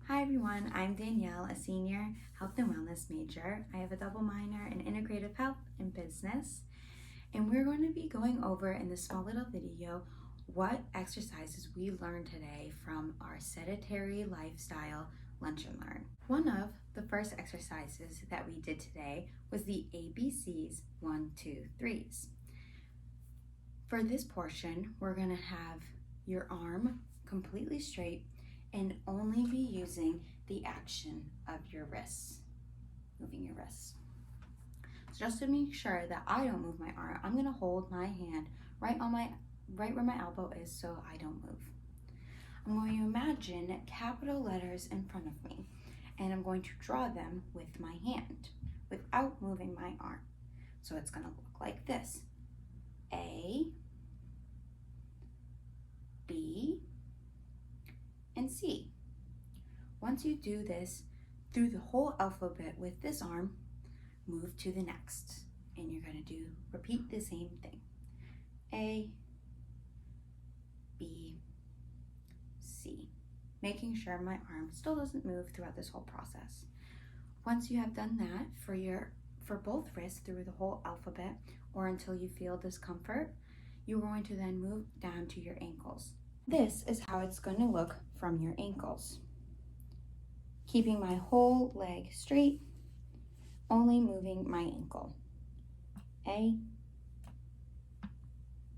Hi everyone, I'm Danielle, a senior health and wellness major. I have a double minor in integrative health and business, and we're going to be going over in this small little video what exercises we learned today from our sedentary lifestyle lunch and learn. One of the first exercises that we did today was the ABCs 1, 2, 3s. For this portion, we're going to have your arm completely straight and only be using the action of your wrists, moving your wrists. So just to make sure that I don't move my arm, I'm gonna hold my hand right where my elbow is so I don't move. I'm going to imagine capital letters in front of me, and I'm going to draw them with my hand without moving my arm. So it's gonna look like this: A, B, and C. Once you do this through the whole alphabet with this arm, move to the next, and you're going to repeat the same thing: A, B, C, making sure my arm still doesn't move throughout this whole process. Once you have done that for both wrists through the whole alphabet, or until you feel discomfort, you're going to then move down to your ankles. This is how it's going to look from your ankles. Keeping my whole leg straight, only moving my ankle. A,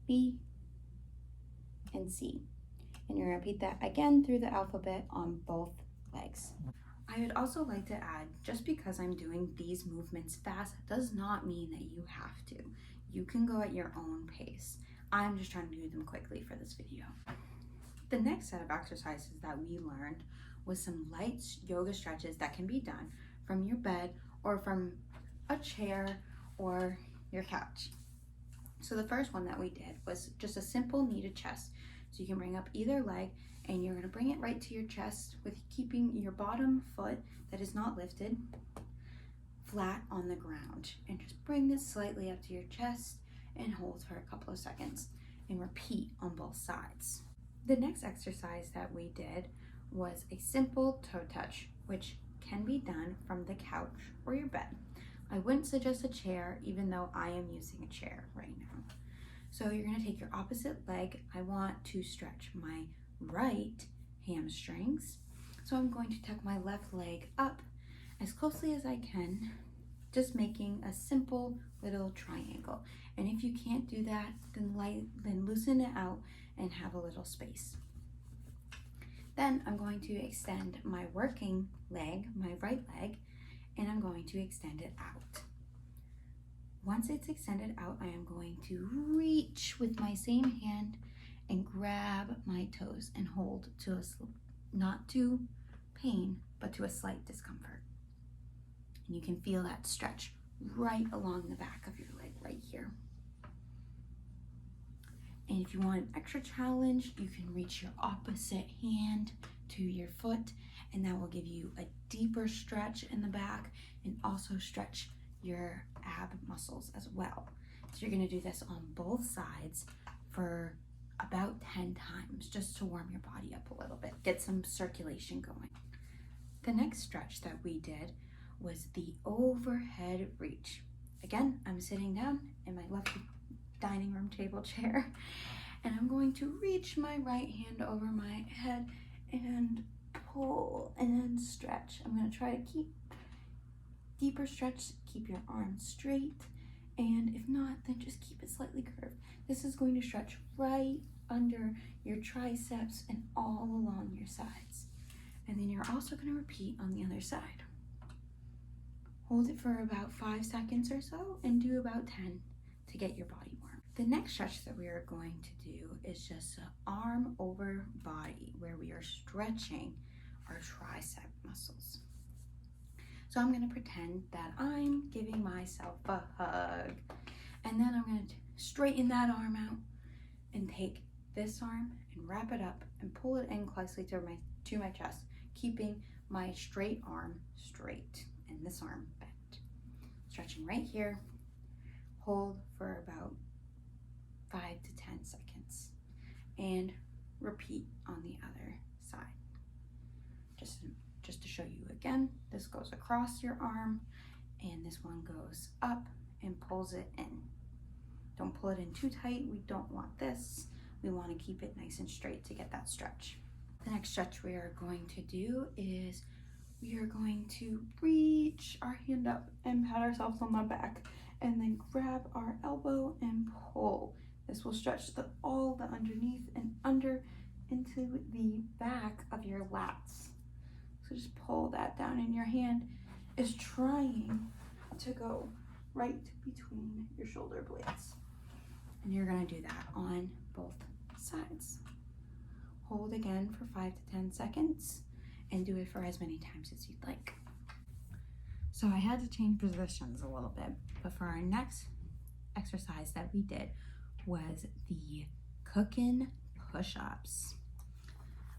B, and C. And you're going to repeat that again through the alphabet on both legs. I would also like to add, just because I'm doing these movements fast does not mean that you have to. You can go at your own pace. I'm just trying to do them quickly for this video. The next set of exercises that we learned was some light yoga stretches that can be done from your bed or from a chair or your couch. So the first one that we did was just a simple knee to chest. So you can bring up either leg and you're going to bring it right to your chest with keeping your bottom foot that is not lifted flat on the ground. And just bring this slightly up to your chest and hold for a couple of seconds and repeat on both sides. The next exercise that we did was a simple toe touch, which can be done from the couch or your bed. I wouldn't suggest a chair, even though I am using a chair right now. So you're going to take your opposite leg. I want to stretch my right hamstrings. So I'm going to tuck my left leg up as closely as I can, just making a simple little triangle. And if you can't do that, then loosen it out and have a little space. Then I'm going to extend my working leg, my right leg, and I'm going to extend it out. Once it's extended out, I am going to reach with my same hand and grab my toes and hold to not to pain, but to a slight discomfort. And you can feel that stretch right along the back of your leg right here. And if you want an extra challenge, you can reach your opposite hand to your foot, and that will give you a deeper stretch in the back and also stretch your ab muscles as well. So you're going to do this on both sides for about 10 times just to warm your body up a little bit, get some circulation going. The next stretch that we did was the overhead reach. Again, I'm sitting down in my lovely dining room table chair, and I'm going to reach my right hand over my head and pull and stretch. I'm going to try to keep deeper stretch, keep your arms straight, and if not, then just keep it slightly curved. This is going to stretch right under your triceps and all along your sides. And then you're also going to repeat on the other side. Hold it for about 5 seconds or so and do about 10 to get your body warm. The next stretch that we are going to do is just an arm over body, where we are stretching our tricep muscles. So I'm going to pretend that I'm giving myself a hug, and then I'm going to straighten that arm out and take this arm and wrap it up and pull it in closely to my chest, keeping my straight arm straight and this arm bent. Stretching right here. Hold for about 5 to 10 seconds and repeat on the other side. Just again, this goes across your arm and this one goes up and pulls it in. Don't pull it in too tight. We don't want this. We want to keep it nice and straight to get that stretch. The next stretch we are going to do is we are going to reach our hand up and pat ourselves on the back and then grab our elbow and pull. This will stretch all the underneath and under into the back of your lats. So just pull that down, and your hand is trying to go right between your shoulder blades. And you're gonna do that on both sides. Hold again for 5 to 10 seconds and do it for as many times as you'd like. So I had to change positions a little bit, but for our next exercise that we did was the cookin' push-ups.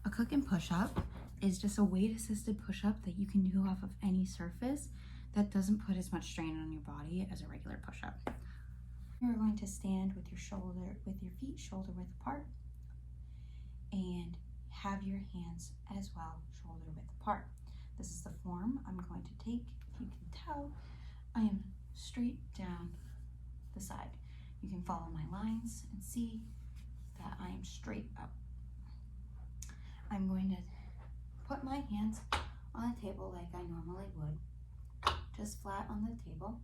A cookin' push-up is just a weight-assisted push-up that you can do off of any surface that doesn't put as much strain on your body as a regular push-up. You're going to stand with your feet shoulder width apart and have your hands as well shoulder width apart. This is the form I'm going to take. If you can tell, I am straight down the side. You can follow my lines and see that I am straight up. I'm going to put my hands on the table like I normally would, just flat on the table.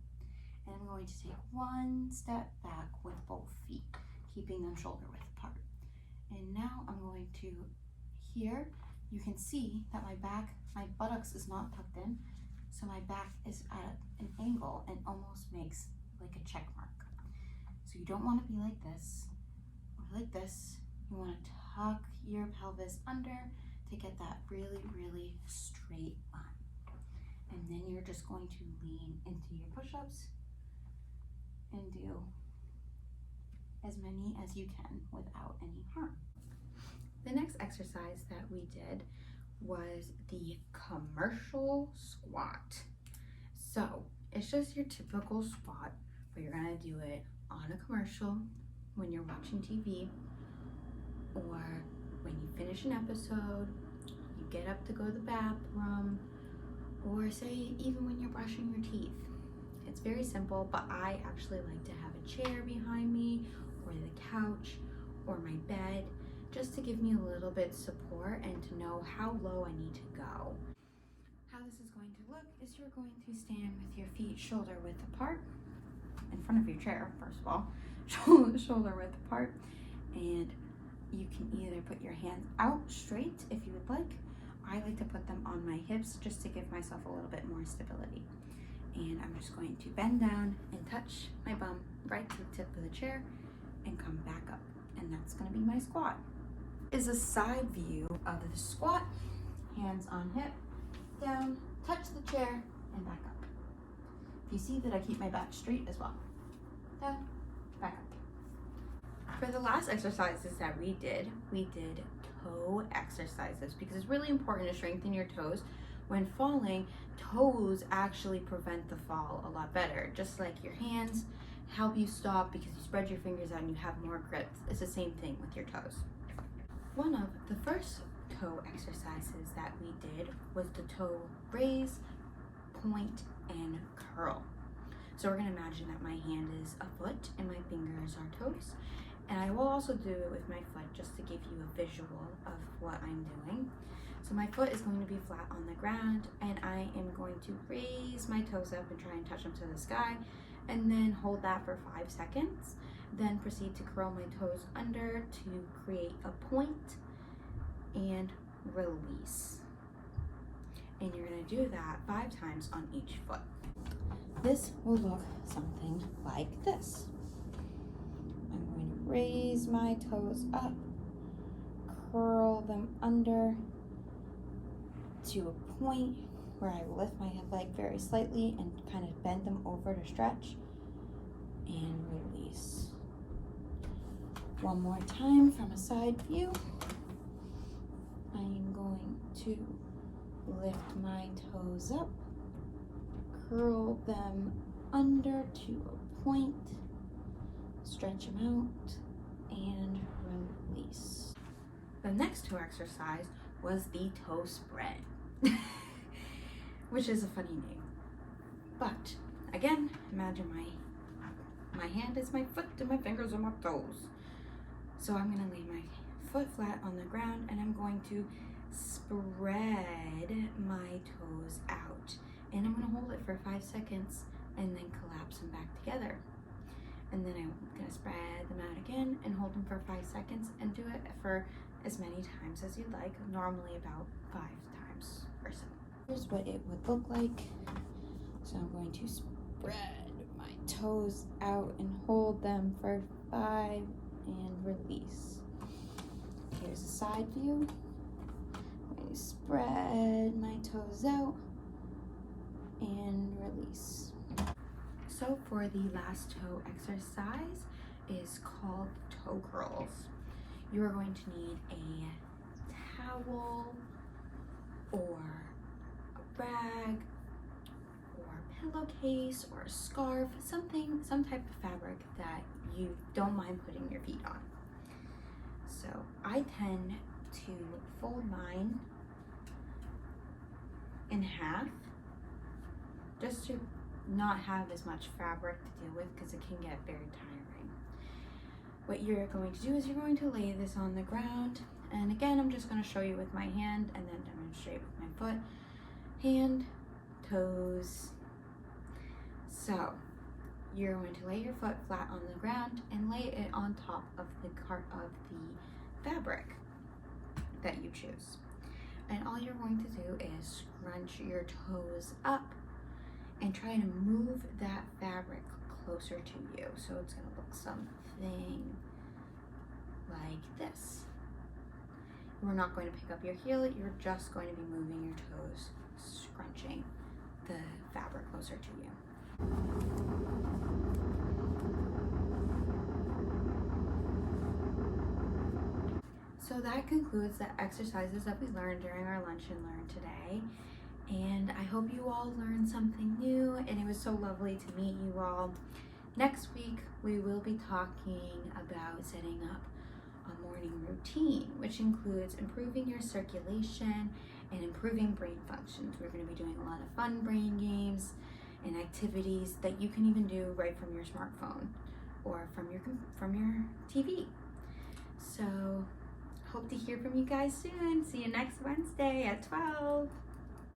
And I'm going to take one step back with both feet, keeping them shoulder width apart. And now I'm going to, here, you can see that my buttocks is not tucked in, so my back is at an angle and almost makes like a check mark. So you don't want to be like this or like this. You want to tuck your pelvis under to get that really, really straight line. And then you're just going to lean into your push-ups and do as many as you can without any harm. The next exercise that we did was the commercial squat. So it's just your typical squat, but you're gonna do it on a commercial when you're watching TV, or when you finish an episode, you get up to go to the bathroom, or say even when you're brushing your teeth. It's very simple, but I actually like to have a chair behind me, or the couch, or my bed, just to give me a little bit support and to know how low I need to go. How this is going to look is you're going to stand with your feet shoulder width apart, in front of your chair, first of all, shoulder width apart, and you can either put your hands out straight if you would like. I like to put them on my hips just to give myself a little bit more stability. And I'm just going to bend down and touch my bum right to the tip of the chair and come back up. And that's gonna be my squat. Is a side view of the squat, hands on hip, down, touch the chair, and back up. You see that I keep my back straight as well. Down, back up. For the last exercises that we did toe exercises, because it's really important to strengthen your toes. When falling, toes actually prevent the fall a lot better. Just like your hands help you stop because you spread your fingers out and you have more grip. It's the same thing with your toes. One of the first toe exercises that we did was the toe raise, point, and curl. So we're gonna imagine that my hand is a foot and my fingers are toes. And I will also do it with my foot just to give you a visual of what I'm doing. So my foot is going to be flat on the ground, and I am going to raise my toes up and try and touch them to the sky, and then hold that for 5 seconds. Then proceed to curl my toes under to create a point and release. And you're gonna do that 5 times on each foot. This will look something like this. I'm going to raise my toes up, curl them under to a point where I lift my leg very slightly and kind of bend them over to stretch and release. One more time from a side view. I am going to lift my toes up, curl them under to a point, stretch them out, and release. The next toe exercise was the toe spread. which is a funny name. But again, imagine my hand is my foot and my fingers are my toes. So I'm gonna lay my foot flat on the ground and I'm going to spread my toes out. And I'm gonna hold it for 5 seconds and then collapse them back together. And then I'm gonna spread them out again and hold them for 5 seconds and do it for as many times as you'd like, normally about 5 times or so. Here's what it would look like. So I'm going to spread my toes out and hold them for 5 and release. Here's a side view. I'm going to spread my toes out and release. So for the last toe exercise is called toe curls. You are going to need a towel or a rag or a pillowcase or a scarf, some type of fabric that you don't mind putting your feet on. So I tend to fold mine in half just to not have as much fabric to deal with because it can get very tiring. What you're going to do is you're going to lay this on the ground, and again I'm just going to show you with my hand and then demonstrate with my foot. Hand, toes. So you're going to lay your foot flat on the ground and lay it on top of the fabric that you choose. And all you're going to do is scrunch your toes up and try to move that fabric closer to you. So it's going to look something like this. We're not going to pick up your heel, you're just going to be moving your toes, scrunching the fabric closer to you. So that concludes the exercises that we learned during our Lunch and Learn today. And I hope you all learned something new, and it was so lovely to meet you all. Next week, we will be talking about setting up a morning routine, which includes improving your circulation and improving brain functions. We're going to be doing a lot of fun brain games and activities that you can even do right from your smartphone or from your TV. So hope to hear from you guys soon. See you next Wednesday at 12.